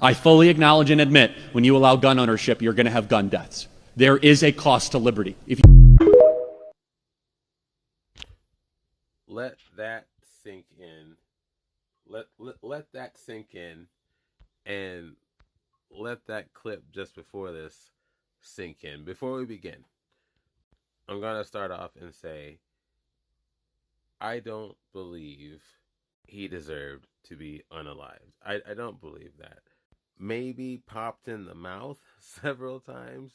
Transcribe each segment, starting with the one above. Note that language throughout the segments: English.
I fully acknowledge and admit when you allow gun ownership, you're going to have gun deaths. There is a cost to liberty. Let that sink in. Let that sink in, and let that clip just before this sink in. Before we begin, I'm going to start off and say I don't believe he deserved to be unalived. I don't believe that. Maybe popped in the mouth several times.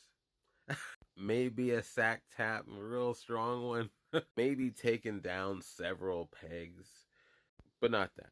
Maybe a sack tap, a real strong one. Maybe taken down several pegs, but not that.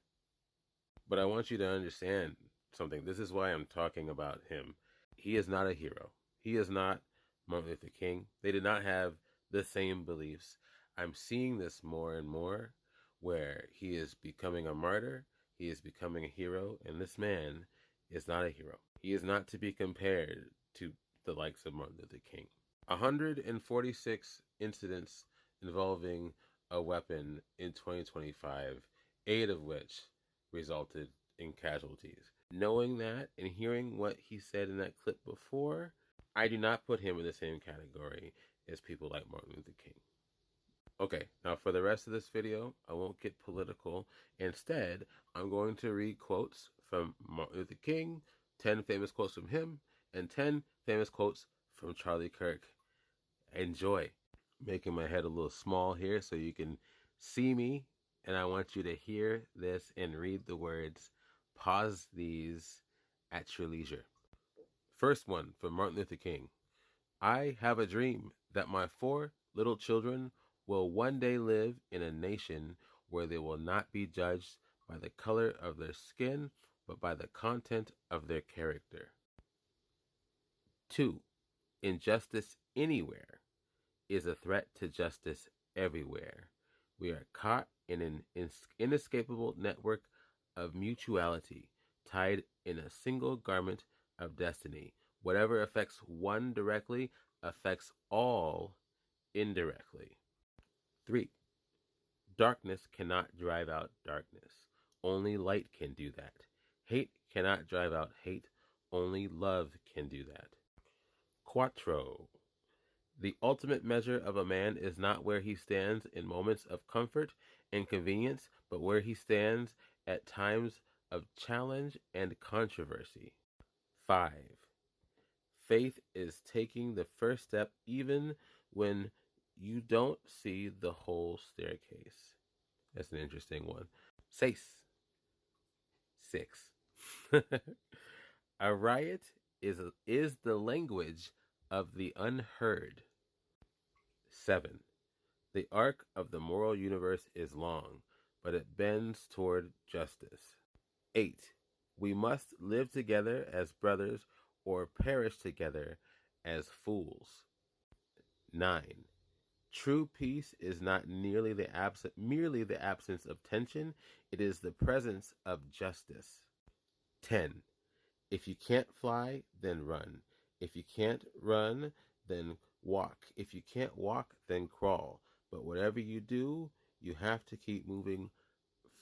But I want you to understand something. This is why I'm talking about him. He is not a hero. He is not Martin Luther King. They did not have the same beliefs. I'm seeing this more and more where he is becoming a martyr. He is becoming a hero. And this man is not a hero. He is not to be compared to the likes of Martin Luther King. 146 incidents involving a weapon in 2025, 8 of which resulted in casualties. Knowing that and hearing what he said in that clip before, I do not put him in the same category as people like Martin Luther King. Okay, now for the rest of this video, I won't get political. Instead, I'm going to read quotes from Martin Luther King, 10 famous quotes from him, and 10 famous quotes from Charlie Kirk. Enjoy. Making my head a little small here so you can see me, and I want you to hear this and read the words. Pause these at your leisure. First one from Martin Luther King. I have a dream that my 4 little children will one day live in a nation where they will not be judged by the color of their skin, but by the content of their character. 2. Injustice anywhere is a threat to justice everywhere. We are caught in an inescapable network of mutuality, tied in a single garment of destiny. Whatever affects one directly affects all indirectly. 3. Darkness cannot drive out darkness. Only light can do that. Hate cannot drive out hate. Only love can do that. 4. The ultimate measure of a man is not where he stands in moments of comfort and convenience, but where he stands at times of challenge and controversy. 5. Faith is taking the first step even when you don't see the whole staircase. That's an interesting one. 6. A riot is the language of the unheard. 7. The arc of the moral universe is long, but it bends toward justice. 8. We must live together as brothers or perish together as fools. 9. True peace is not merely the absence of tension, it is the presence of justice. 10. If you can't fly, then run. If you can't run, then walk. If you can't walk, then crawl. But whatever you do, you have to keep moving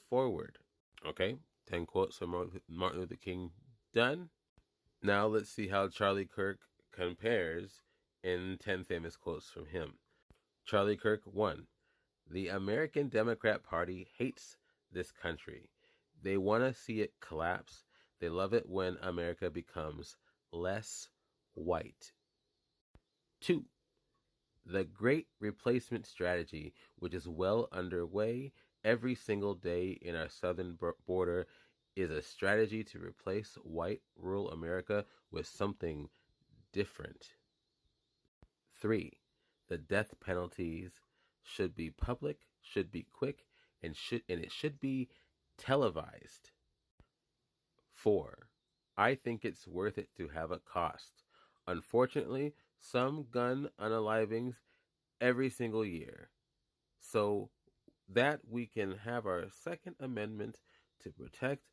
forward. Okay, 10 quotes from Martin Luther King done. Now let's see how Charlie Kirk compares in 10 famous quotes from him. Charlie Kirk, 1. The American Democrat Party hates this country. They want to see it collapse. They love it when America becomes less white. 2. The Great Replacement Strategy, which is well underway every single day in our southern border, is a strategy to replace white rural America with something different. 3. The death penalties should be public, should be quick, and it should be televised. 4. I think it's worth it to have a cost. Unfortunately, some gun unalivings every single year, so that we can have our Second Amendment to protect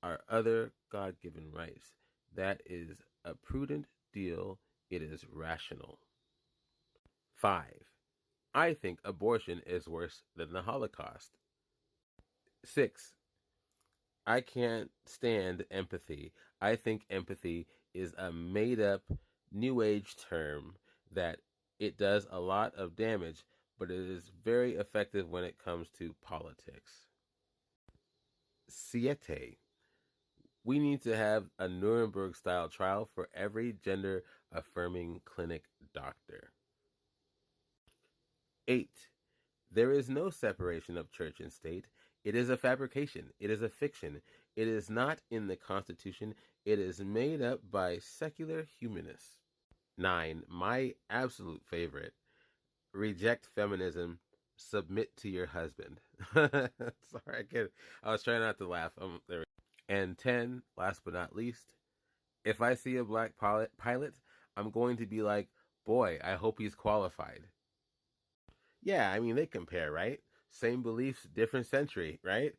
our other God-given rights. That is a prudent deal. It is rational. 5. I think abortion is worse than the Holocaust. 6. I can't stand empathy. I think empathy is a made up new age term that it does a lot of damage, but it is very effective when it comes to politics. Siete. We need to have a Nuremberg style trial for every gender affirming clinic doctor. 8. There is no separation of church and state. It is a fabrication. It is a fiction. It is not in the Constitution. It is made up by secular humanists. 9. My absolute favorite. Reject feminism. Submit to your husband. Sorry, I was trying not to laugh. There. And 10, last but not least, if I see a black pilot, I'm going to be like, boy, I hope he's qualified. Yeah, I mean, they compare, right? Same beliefs, different century, right?